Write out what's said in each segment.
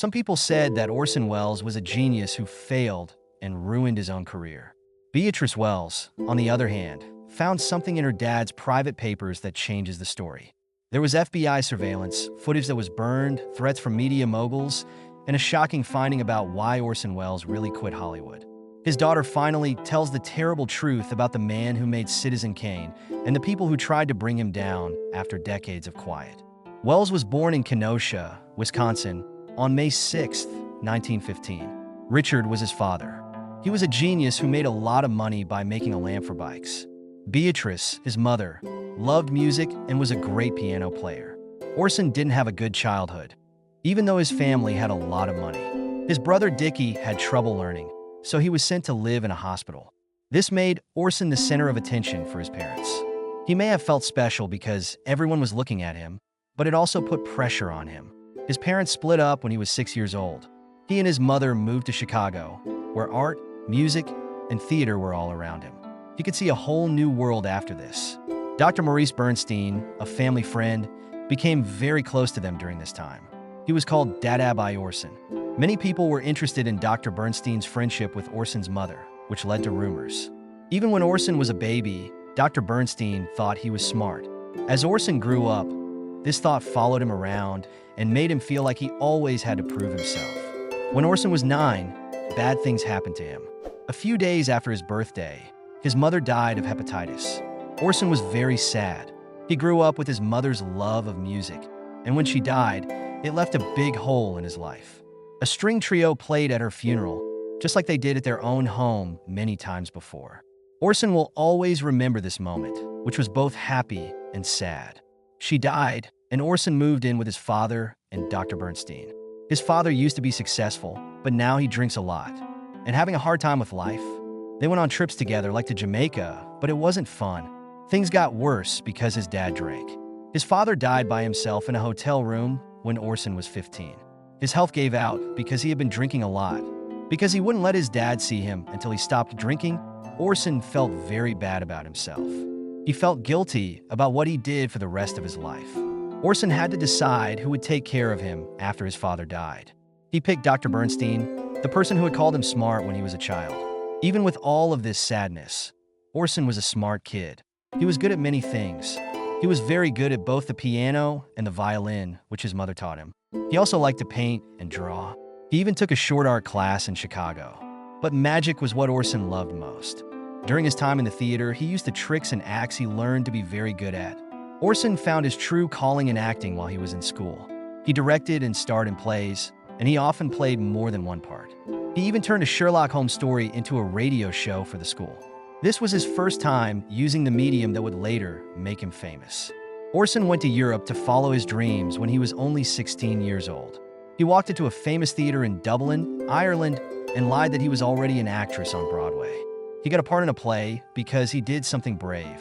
Some people said that Orson Welles was a genius who failed and ruined his own career. Beatrice Welles, on the other hand, found something in her dad's private papers that changes the story. There was FBI surveillance, footage that was burned, threats from media moguls, and a shocking finding about why Orson Welles really quit Hollywood. His daughter finally tells the terrible truth about the man who made Citizen Kane and the people who tried to bring him down after decades of quiet. Welles was born in Kenosha, Wisconsin, on May 6, 1915. Richard was his father. He was a genius who made a lot of money by making a lamp for bikes. Beatrice, his mother, loved music and was a great piano player. Orson didn't have a good childhood, even though his family had a lot of money. His brother Dickie had trouble learning, so he was sent to live in a hospital. This made Orson the center of attention for his parents. He may have felt special because everyone was looking at him, but it also put pressure on him. His parents split up when he was 6 years old. He and his mother moved to Chicago, where art, music, and theater were all around him. He could see a whole new world after this. Dr. Maurice Bernstein, a family friend, became very close to them during this time. He was called Dada by Orson. Many people were interested in Dr. Bernstein's friendship with Orson's mother, which led to rumors. Even when Orson was a baby, Dr. Bernstein thought he was smart. As Orson grew up, this thought followed him around and made him feel like he always had to prove himself. When Orson was 9, bad things happened to him. A few days after his birthday, his mother died of hepatitis. Orson was very sad. He grew up with his mother's love of music, and when she died, it left a big hole in his life. A string trio played at her funeral, just like they did at their own home many times before. Orson will always remember this moment, which was both happy and sad. She died, and Orson moved in with his father and Dr. Bernstein. His father used to be successful, but now he drinks a lot and having a hard time with life. They went on trips together, like to Jamaica, but it wasn't fun. Things got worse because his dad drank. His father died by himself in a hotel room when Orson was 15. His health gave out because he had been drinking a lot. Because he wouldn't let his dad see him until he stopped drinking, Orson felt very bad about himself. He felt guilty about what he did for the rest of his life. Orson had to decide who would take care of him after his father died. He picked Dr. Bernstein, the person who had called him smart when he was a child. Even with all of this sadness, Orson was a smart kid. He was good at many things. He was very good at both the piano and the violin, which his mother taught him. He also liked to paint and draw. He even took a short art class in Chicago. But magic was what Orson loved most. During his time in the theater, he used the tricks and acts he learned to be very good at. Orson found his true calling in acting while he was in school. He directed and starred in plays, and he often played more than one part. He even turned a Sherlock Holmes story into a radio show for the school. This was his first time using the medium that would later make him famous. Orson went to Europe to follow his dreams when he was only 16 years old. He walked into a famous theater in Dublin, Ireland, and lied that he was already an actress on Broadway. He got a part in a play because he did something brave.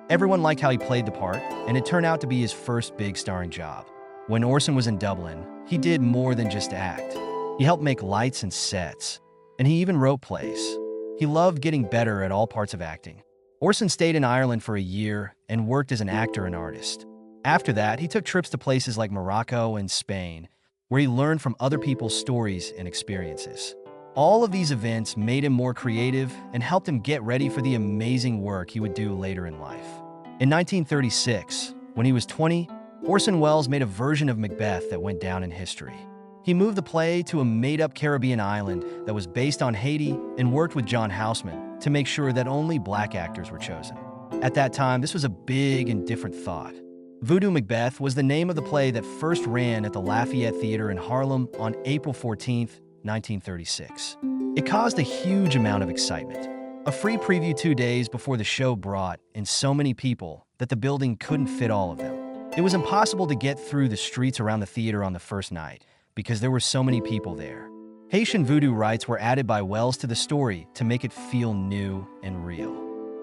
Everyone liked how he played the part, and it turned out to be his first big starring job. When Orson was in Dublin, he did more than just act. He helped make lights and sets, and he even wrote plays. He loved getting better at all parts of acting. Orson stayed in Ireland for a year and worked as an actor and artist. After that, he took trips to places like Morocco and Spain, where he learned from other people's stories and experiences. All of these events made him more creative and helped him get ready for the amazing work he would do later in life. In 1936, when he was 20, Orson Welles made a version of Macbeth that went down in history. He moved the play to a made-up Caribbean island that was based on Haiti and worked with John Houseman to make sure that only black actors were chosen. At that time, this was a big and different thought. Voodoo Macbeth was the name of the play that first ran at the Lafayette Theater in Harlem on April 14, 1936. It caused a huge amount of excitement. A free preview 2 days before the show brought in so many people that the building couldn't fit all of them. It was impossible to get through the streets around the theater on the first night because there were so many people there. Haitian voodoo rites were added by Welles to the story to make it feel new and real.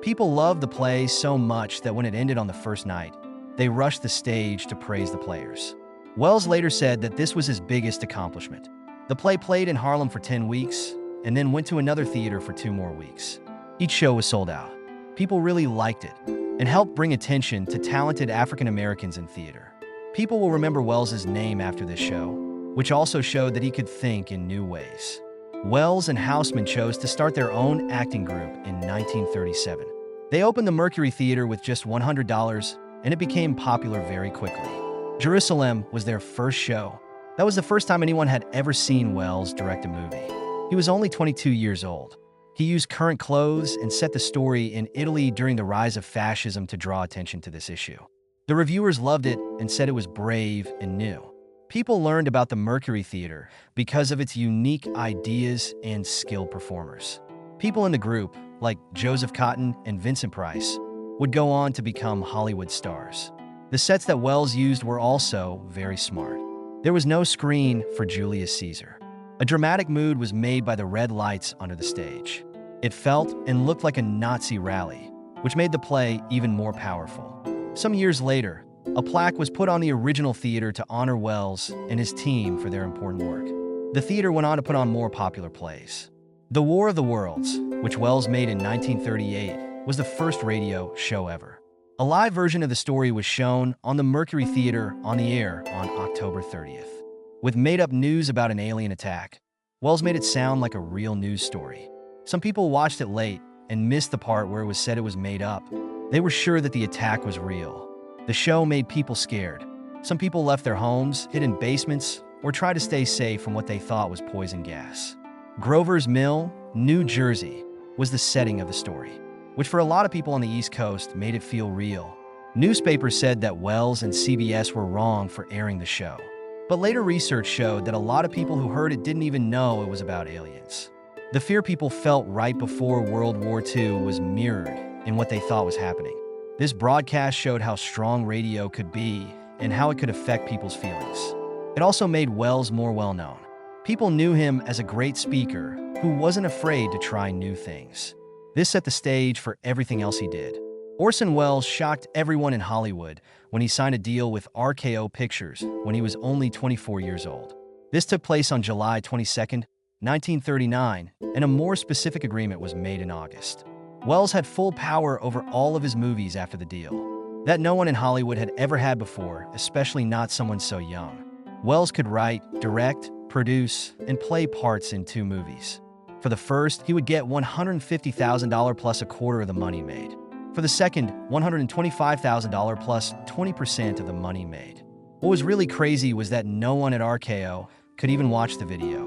People loved the play so much that when it ended on the first night, they rushed the stage to praise the players. Welles later said that this was his biggest accomplishment. The play played in Harlem for 10 weeks and then went to another theater for 2 more weeks. Each show was sold out. People really liked it and helped bring attention to talented African Americans in theater. People will remember Welles's name after this show. which also showed that he could think in new ways. Welles and Houseman chose to start their own acting group in 1937. They opened the Mercury Theater with just $100, and it became popular very quickly. Jerusalem was their first show. That was the first time anyone had ever seen Welles direct a movie. He was only 22 years old. He used current clothes and set the story in Italy during the rise of fascism to draw attention to this issue. The reviewers loved it and said it was brave and new. People learned about the Mercury Theater because of its unique ideas and skilled performers. People in the group, like Joseph Cotten and Vincent Price, would go on to become Hollywood stars. The sets that Welles used were also very smart. There was no screen for Julius Caesar. A dramatic mood was made by the red lights under the stage. It felt and looked like a Nazi rally, which made the play even more powerful. Some years later, a plaque was put on the original theater to honor Welles and his team for their important work. The theater went on to put on more popular plays. The War of the Worlds, which Welles made in 1938, was the first radio show ever. A live version of the story was shown on the Mercury Theater on the air on October 30th. With made-up news about an alien attack, Welles made it sound like a real news story. Some people watched it late and missed the part where it was said it was made up. They were sure that the attack was real. The show made people scared. Some people left their homes, hid in basements, or tried to stay safe from what they thought was poison gas. Grover's Mill, New Jersey, was the setting of the story, which for a lot of people on the East Coast made it feel real. Newspapers said that Welles and CBS were wrong for airing the show. But later research showed that a lot of people who heard it didn't even know it was about aliens. The fear people felt right before World War II was mirrored in what they thought was happening. This broadcast showed how strong radio could be and how it could affect people's feelings. It also made Welles more well-known. People knew him as a great speaker who wasn't afraid to try new things. This set the stage for everything else he did. Orson Welles shocked everyone in Hollywood when he signed a deal with RKO Pictures when he was only 24 years old. This took place on July 22, 1939, and a more specific agreement was made in August. Welles had full power over all of his movies after the deal, that no one in Hollywood had ever had before, especially not someone so young. Welles could write, direct, produce, and play parts in 2 movies. For the first, he would get $150,000 plus a quarter of the money made. For the second, $125,000 plus 20% of the money made. What was really crazy was that no one at RKO could even watch the video.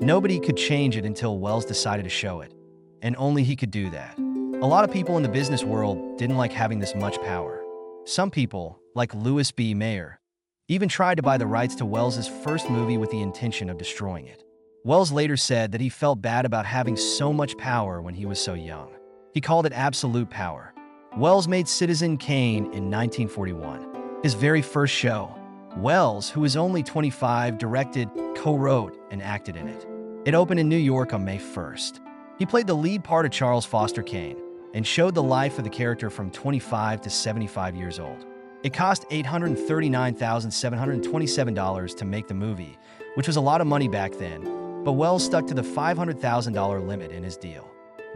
Nobody could change it until Welles decided to show it, and only he could do that. A lot of people in the business world didn't like having this much power. Some people, like Louis B. Mayer, even tried to buy the rights to Welles's first movie with the intention of destroying it. Welles later said that he felt bad about having so much power when he was so young. He called it absolute power. Welles made Citizen Kane in 1941, his very first show. Welles, who was only 25, directed, co-wrote, and acted in it. It opened in New York on May 1st. He played the lead part of Charles Foster Kane and showed the life of the character from 25 to 75 years old. It cost $839,727 to make the movie, which was a lot of money back then, but Welles stuck to the $500,000 limit in his deal.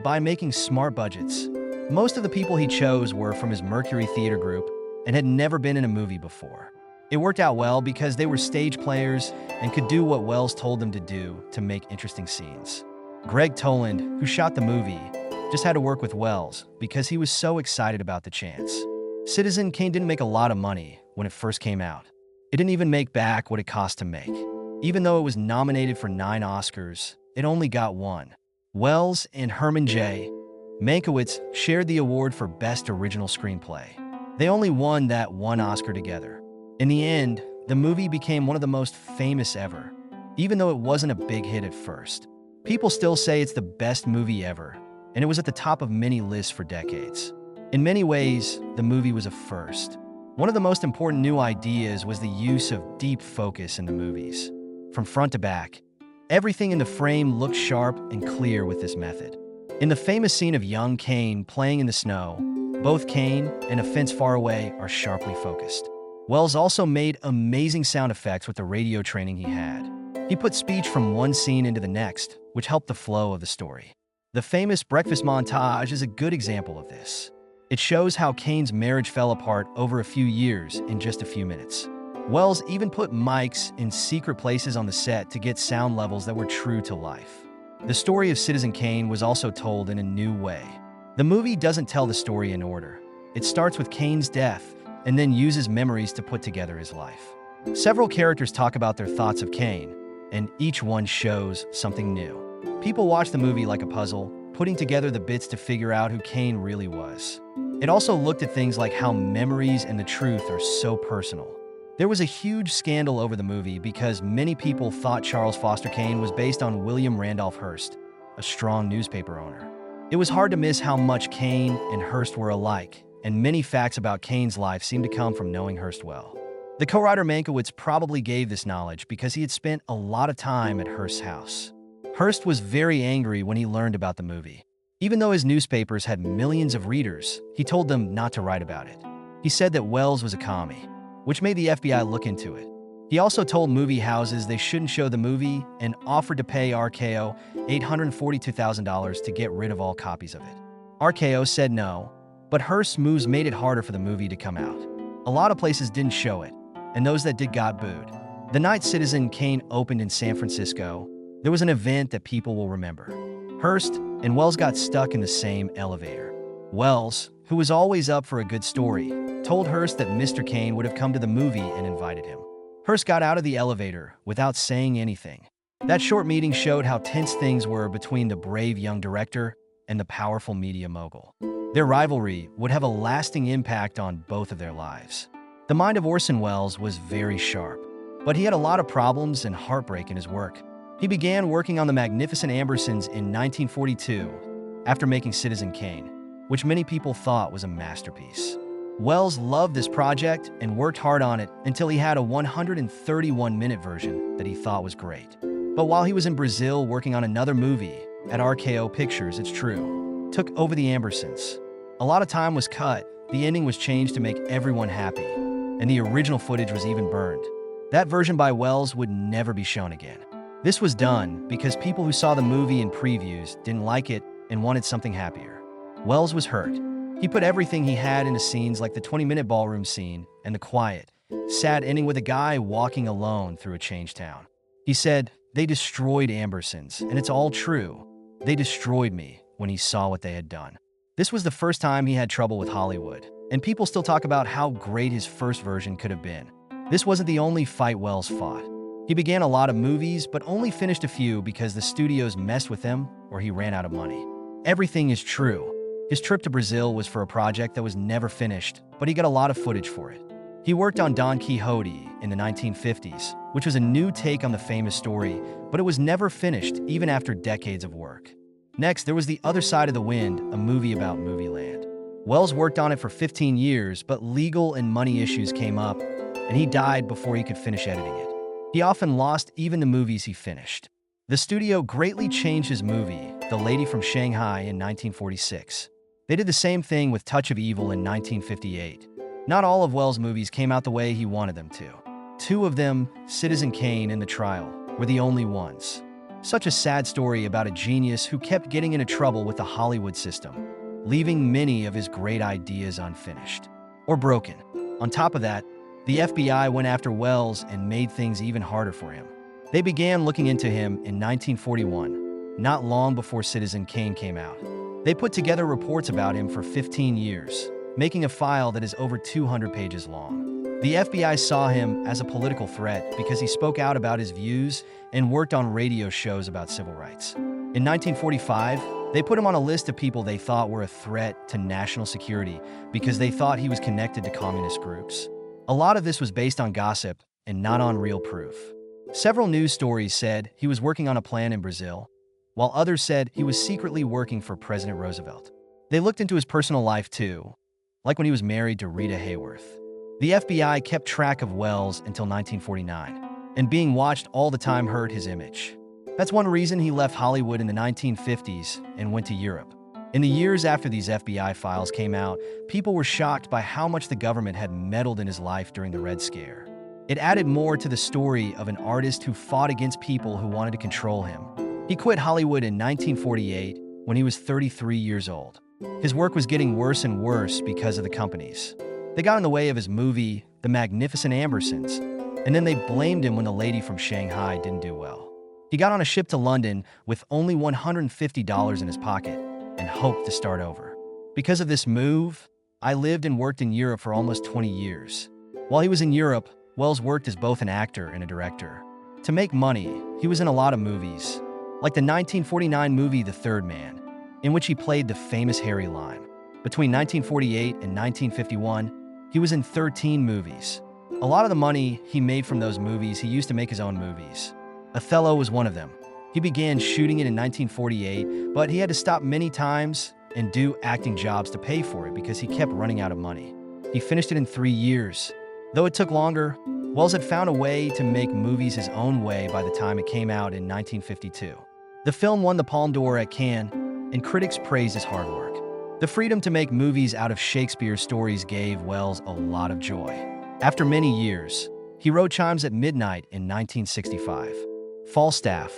By making smart budgets, most of the people he chose were from his Mercury Theater group and had never been in a movie before. It worked out well because they were stage players and could do what Welles told them to do to make interesting scenes. Greg Toland, who shot the movie, just had to work with Welles because he was so excited about the chance. Citizen Kane didn't make a lot of money when it first came out. It didn't even make back what it cost to make. Even though it was nominated for 9 Oscars, it only got 1. Welles and Herman J. Mankiewicz shared the award for Best Original Screenplay. They only won that 1 Oscar together. In the end, the movie became one of the most famous ever, even though it wasn't a big hit at first. People still say it's the best movie ever, and it was at the top of many lists for decades. In many ways, the movie was a first. One of the most important new ideas was the use of deep focus in the movies. From front to back, everything in the frame looked sharp and clear with this method. In the famous scene of young Kane playing in the snow, both Kane and a fence far away are sharply focused. Welles also made amazing sound effects with the radio training he had. He put speech from one scene into the next, which helped the flow of the story. The famous breakfast montage is a good example of this. It shows how Kane's marriage fell apart over a few years in just a few minutes. Welles even put mics in secret places on the set to get sound levels that were true to life. The story of Citizen Kane was also told in a new way. The movie doesn't tell the story in order. It starts with Kane's death and then uses memories to put together his life. Several characters talk about their thoughts of Kane, and each one shows something new. People watch the movie like a puzzle, putting together the bits to figure out who Kane really was. It also looked at things like how memories and the truth are so personal. There was a huge scandal over the movie because many people thought Charles Foster Kane was based on William Randolph Hearst, a strong newspaper owner. It was hard to miss how much Kane and Hearst were alike, and many facts about Kane's life seemed to come from knowing Hearst well. The co-writer Mankiewicz probably gave this knowledge because he had spent a lot of time at Hearst's house. Hearst was very angry when he learned about the movie. Even though his newspapers had millions of readers, he told them not to write about it. He said that Welles was a commie, which made the FBI look into it. He also told movie houses they shouldn't show the movie and offered to pay RKO $842,000 to get rid of all copies of it. RKO said no, but Hearst's moves made it harder for the movie to come out. A lot of places didn't show it, and those that did got booed. The night Citizen Kane opened in San Francisco, there was an event that people will remember. Hearst and Welles got stuck in the same elevator. Welles, who was always up for a good story, told Hearst that Mr. Kane would have come to the movie and invited him. Hearst got out of the elevator without saying anything. That short meeting showed how tense things were between the brave young director and the powerful media mogul. Their rivalry would have a lasting impact on both of their lives. The mind of Orson Welles was very sharp, but he had a lot of problems and heartbreak in his work. He began working on The Magnificent Ambersons in 1942 after making Citizen Kane, which many people thought was a masterpiece. Welles loved this project and worked hard on it until he had a 131-minute version that he thought was great. But while he was in Brazil working on another movie at RKO Pictures, it's true, took over The Ambersons. A lot of time was cut, the ending was changed to make everyone happy, and the original footage was even burned. That version by Welles would never be shown again. This was done because people who saw the movie in previews didn't like it and wanted something happier. Welles was hurt. He put everything he had into scenes like the 20-minute ballroom scene and the quiet, sad ending with a guy walking alone through a changed town. He said, "They destroyed Ambersons, and it's all true. They destroyed me," when he saw what they had done. This was the first time he had trouble with Hollywood, and people still talk about how great his first version could have been. This wasn't the only fight Welles fought. He began a lot of movies, but only finished a few because the studios messed with him or he ran out of money. Everything is true. His trip to Brazil was for a project that was never finished, but he got a lot of footage for it. He worked on Don Quixote in the 1950s, which was a new take on the famous story, but it was never finished even after decades of work. Next, there was The Other Side of the Wind, a movie about Movieland. Welles worked on it for 15 years, but legal and money issues came up, and he died before he could finish editing it. He often lost even the movies he finished. The studio greatly changed his movie, The Lady from Shanghai, in 1946. They did the same thing with Touch of Evil in 1958. Not all of Welles' movies came out the way he wanted them to. Two of them, Citizen Kane and The Trial, were the only ones. Such a sad story about a genius who kept getting into trouble with the Hollywood system, leaving many of his great ideas unfinished or broken. On top of that, the FBI went after Welles and made things even harder for him. They began looking into him in 1941, not long before Citizen Kane came out. They put together reports about him for 15 years, making a file that is over 200 pages long. The FBI saw him as a political threat because he spoke out about his views and worked on radio shows about civil rights. In 1945, they put him on a list of people they thought were a threat to national security because they thought he was connected to communist groups. A lot of this was based on gossip and not on real proof. Several news stories said he was working on a plan in Brazil, while others said he was secretly working for President Roosevelt. They looked into his personal life too, like when he was married to Rita Hayworth. The FBI kept track of Welles until 1949, and being watched all the time hurt his image. That's one reason he left Hollywood in the 1950s and went to Europe. In the years after these FBI files came out, people were shocked by how much the government had meddled in his life during the Red Scare. It added more to the story of an artist who fought against people who wanted to control him. He quit Hollywood in 1948 when he was 33 years old. His work was getting worse and worse because of the companies. They got in the way of his movie, The Magnificent Ambersons, and then they blamed him when the lady from Shanghai didn't do well. He got on a ship to London with only $150 in his pocket and hoped to start over. Because of this move, I lived and worked in Europe for almost 20 years. While he was in Europe, Welles worked as both an actor and a director. To make money, he was in a lot of movies, like the 1949 movie The Third Man, in which he played the famous Harry Lime. Between 1948 and 1951, he was in 13 movies. A lot of the money he made from those movies he used to make his own movies. Othello was one of them. He began shooting it in 1948, but he had to stop many times and do acting jobs to pay for it because he kept running out of money. He finished it in 3 years. Though it took longer, Welles had found a way to make movies his own way by the time it came out in 1952. The film won the Palme d'Or at Cannes, and critics praised his hard work. The freedom to make movies out of Shakespeare's stories gave Welles a lot of joy. After many years, he wrote Chimes at Midnight in 1965. Falstaff,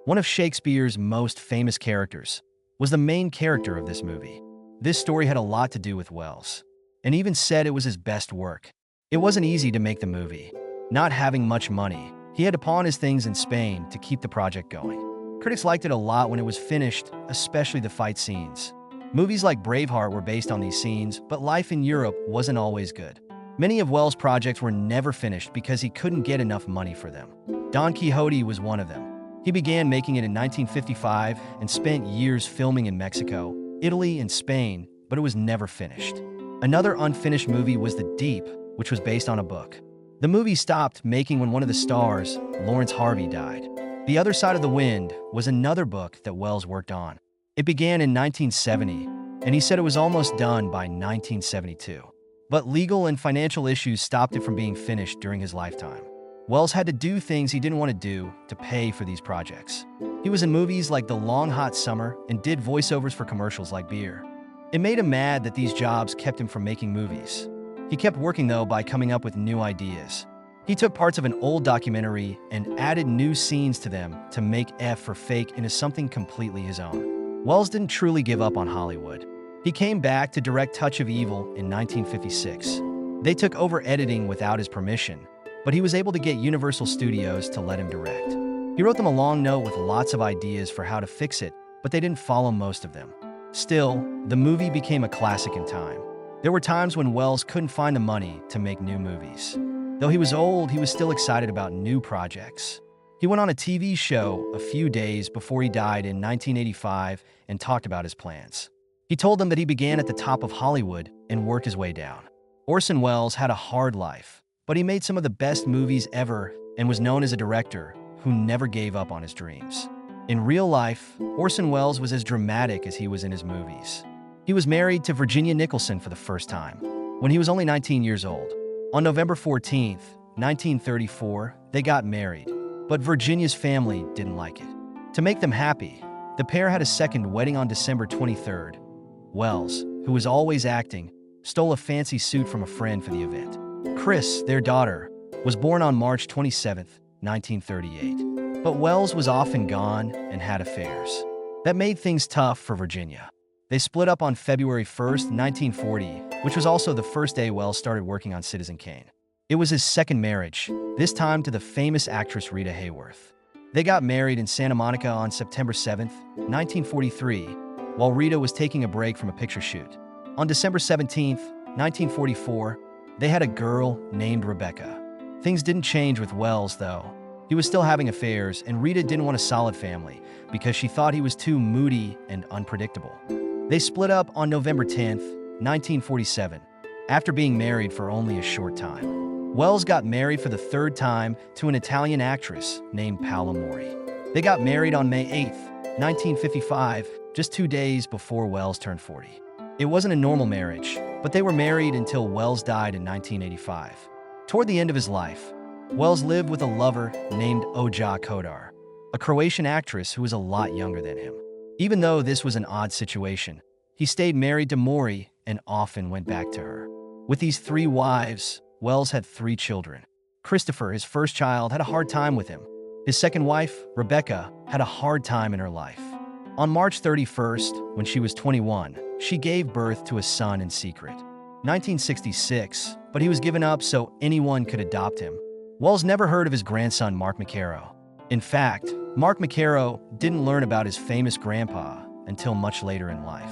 one of Shakespeare's most famous characters, was the main character of this movie. This story had a lot to do with Welles, and even said it was his best work. It wasn't easy to make the movie. Not having much money, he had to pawn his things in Spain to keep the project going. Critics liked it a lot when it was finished, especially the fight scenes. Movies like Braveheart were based on these scenes, but life in Europe wasn't always good. Many of Welles' projects were never finished because he couldn't get enough money for them. Don Quixote was one of them. He began making it in 1955 and spent years filming in Mexico, Italy, and Spain, but it was never finished. Another unfinished movie was The Deep, which was based on a book. The movie stopped making when one of the stars, Lawrence Harvey, died. The Other Side of the Wind was another book that Welles worked on. It began in 1970, and he said it was almost done by 1972. But legal and financial issues stopped it from being finished during his lifetime. Welles had to do things he didn't want to do to pay for these projects. He was in movies like The Long Hot Summer and did voiceovers for commercials like beer. It made him mad that these jobs kept him from making movies. He kept working, though, by coming up with new ideas. He took parts of an old documentary and added new scenes to them to make F for Fake into something completely his own. Welles didn't truly give up on Hollywood. He came back to direct Touch of Evil in 1956. They took over editing without his permission, but he was able to get Universal Studios to let him direct. He wrote them a long note with lots of ideas for how to fix it, but they didn't follow most of them. Still, the movie became a classic in time. There were times when Welles couldn't find the money to make new movies. Though he was old, he was still excited about new projects. He went on a TV show a few days before he died in 1985 and talked about his plans. He told them that he began at the top of Hollywood and worked his way down. Orson Welles had a hard life, but he made some of the best movies ever and was known as a director who never gave up on his dreams. In real life, Orson Welles was as dramatic as he was in his movies. He was married to Virginia Nicholson for the first time when he was only 19 years old. On November 14, 1934, they got married, but Virginia's family didn't like it. To make them happy, the pair had a second wedding on December 23rd. Welles, who was always acting, stole a fancy suit from a friend for the event. Chris, their daughter, was born on March 27, 1938. But Welles was often gone and had affairs. That made things tough for Virginia. They split up on February 1, 1940, which was also the first day Welles started working on Citizen Kane. It was his second marriage, this time to the famous actress Rita Hayworth. They got married in Santa Monica on September 7, 1943, while Rita was taking a break from a picture shoot. On December 17, 1944, they had a girl named Rebecca. Things didn't change with Welles, though. He was still having affairs, and Rita didn't want a solid family because she thought he was too moody and unpredictable. They split up on November 10, 1947, after being married for only a short time. Welles got married for the third time to an Italian actress named Paola Mori. They got married on May 8, 1955, just 2 days before Welles turned 40. It wasn't a normal marriage, but they were married until Welles died in 1985. Toward the end of his life, Welles lived with a lover named Oja Kodar, a Croatian actress who was a lot younger than him. Even though this was an odd situation, he stayed married to Mori and often went back to her. With these 3 wives, Welles had 3 children. Christopher, his first child, had a hard time with him. His second wife, Rebecca, had a hard time in her life. On March 31st, when she was 21, she gave birth to a son in secret. 1966, but he was given up so anyone could adopt him. Wells never heard of his grandson, Mark McCarrow. In fact, Mark McCarrow didn't learn about his famous grandpa until much later in life.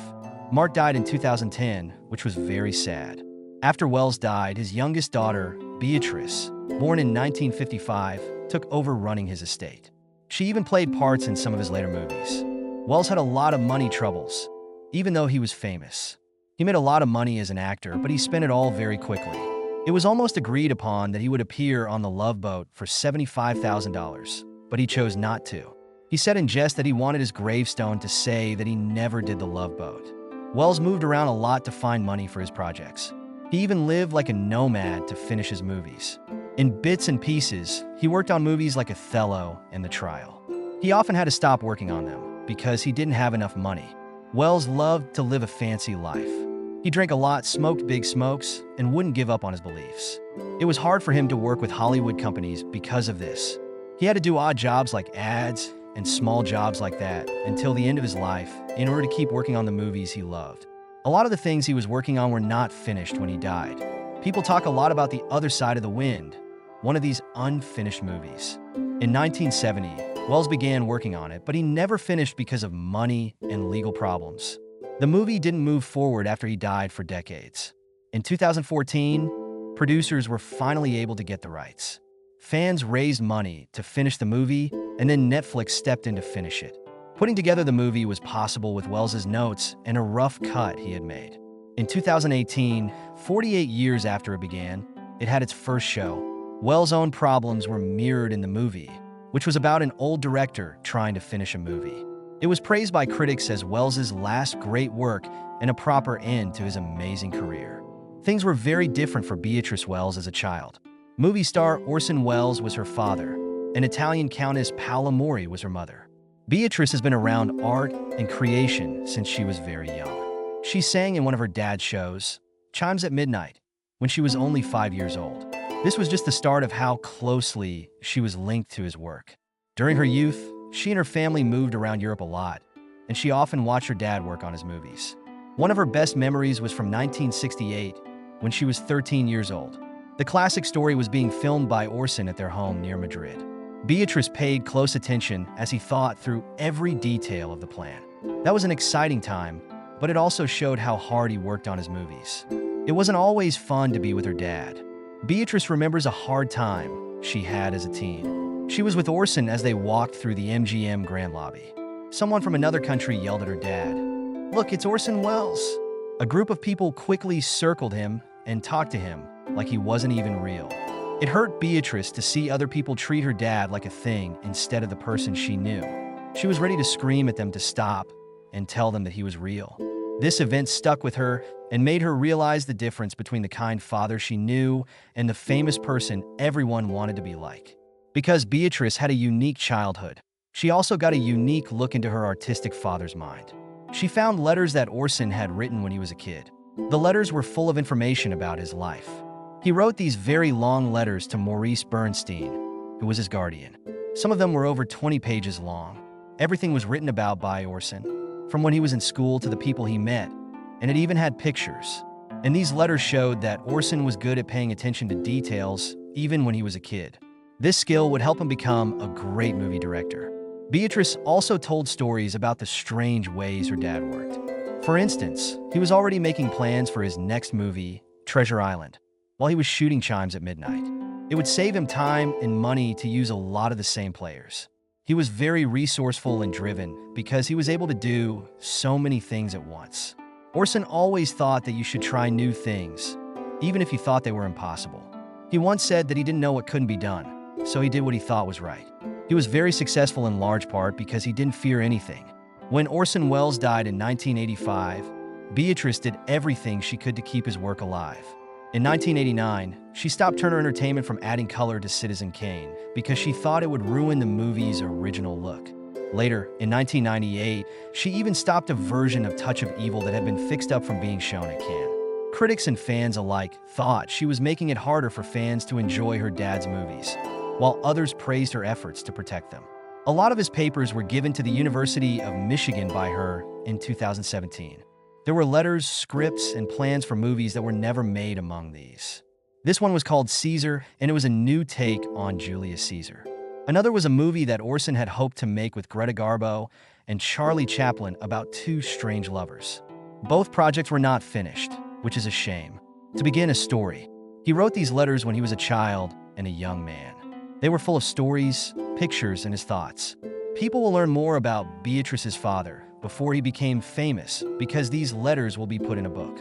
Mark died in 2010, which was very sad. After Wells died, his youngest daughter, Beatrice, born in 1955, took over running his estate. She even played parts in some of his later movies. Wells had a lot of money troubles, even though he was famous. He made a lot of money as an actor, but he spent it all very quickly. It was almost agreed upon that he would appear on The Love Boat for $75,000, but he chose not to. He said in jest that he wanted his gravestone to say that he never did The Love Boat. Wells moved around a lot to find money for his projects. He even lived like a nomad to finish his movies. In bits and pieces, he worked on movies like Othello and The Trial. He often had to stop working on them because he didn't have enough money. Wells loved to live a fancy life. He drank a lot, smoked big smokes, and wouldn't give up on his beliefs. It was hard for him to work with Hollywood companies because of this. He had to do odd jobs like ads and small jobs like that until the end of his life in order to keep working on the movies he loved. A lot of the things he was working on were not finished when he died. People talk a lot about The Other Side of the Wind, one of these unfinished movies. In 1970, Wells began working on it, but he never finished because of money and legal problems. The movie didn't move forward after he died for decades. In 2014, producers were finally able to get the rights. Fans raised money to finish the movie, and then Netflix stepped in to finish it. Putting together the movie was possible with Wells's notes and a rough cut he had made. In 2018, 48 years after it began, it had its first show. Welles' own problems were mirrored in the movie, which was about an old director trying to finish a movie. It was praised by critics as Wells's last great work and a proper end to his amazing career. Things were very different for Beatrice Welles as a child. Movie star Orson Welles was her father, and Italian Countess Paola Mori was her mother. Beatrice has been around art and creation since she was very young. She sang in one of her dad's shows, Chimes at Midnight, when she was only 5 years old. This was just the start of how closely she was linked to his work. During her youth, she and her family moved around Europe a lot, and she often watched her dad work on his movies. One of her best memories was from 1968, when she was 13 years old. The classic story was being filmed by Orson at their home near Madrid. Beatrice paid close attention as he thought through every detail of the plan. That was an exciting time, but it also showed how hard he worked on his movies. It wasn't always fun to be with her dad. Beatrice remembers a hard time she had as a teen. She was with Orson as they walked through the MGM Grand Lobby. Someone from another country yelled at her dad, "Look, it's Orson Welles!" A group of people quickly circled him and talked to him like he wasn't even real. It hurt Beatrice to see other people treat her dad like a thing instead of the person she knew. She was ready to scream at them to stop and tell them that he was real. This event stuck with her and made her realize the difference between the kind father she knew and the famous person everyone wanted to be like. Because Beatrice had a unique childhood, she also got a unique look into her artistic father's mind. She found letters that Orson had written when he was a kid. The letters were full of information about his life. He wrote these very long letters to Maurice Bernstein, who was his guardian. Some of them were over 20 pages long. Everything was written about by Orson, from when he was in school to the people he met, and it even had pictures. And these letters showed that Orson was good at paying attention to details, even when he was a kid. This skill would help him become a great movie director. Beatrice also told stories about the strange ways her dad worked. For instance, he was already making plans for his next movie, Treasure Island, while he was shooting Chimes at Midnight. It would save him time and money to use a lot of the same players. He was very resourceful and driven because he was able to do so many things at once. Orson always thought that you should try new things, even if you thought they were impossible. He once said that he didn't know what couldn't be done, so he did what he thought was right. He was very successful in large part because he didn't fear anything. When Orson Welles died in 1985, Beatrice did everything she could to keep his work alive. In 1989, she stopped Turner Entertainment from adding color to Citizen Kane because she thought it would ruin the movie's original look. Later, in 1998, she even stopped a version of Touch of Evil that had been fixed up from being shown at Cannes. Critics and fans alike thought she was making it harder for fans to enjoy her dad's movies, while others praised her efforts to protect them. A lot of his papers were given to the University of Michigan by her in 2017. There were letters, scripts, and plans for movies that were never made among these. This one was called Caesar, and it was a new take on Julius Caesar. Another was a movie that Orson had hoped to make with Greta Garbo and Charlie Chaplin about two strange lovers. Both projects were not finished, which is a shame. To begin a story, he wrote these letters when he was a child and a young man. They were full of stories, pictures, and his thoughts. People will learn more about Beatrice's father before he became famous because these letters will be put in a book.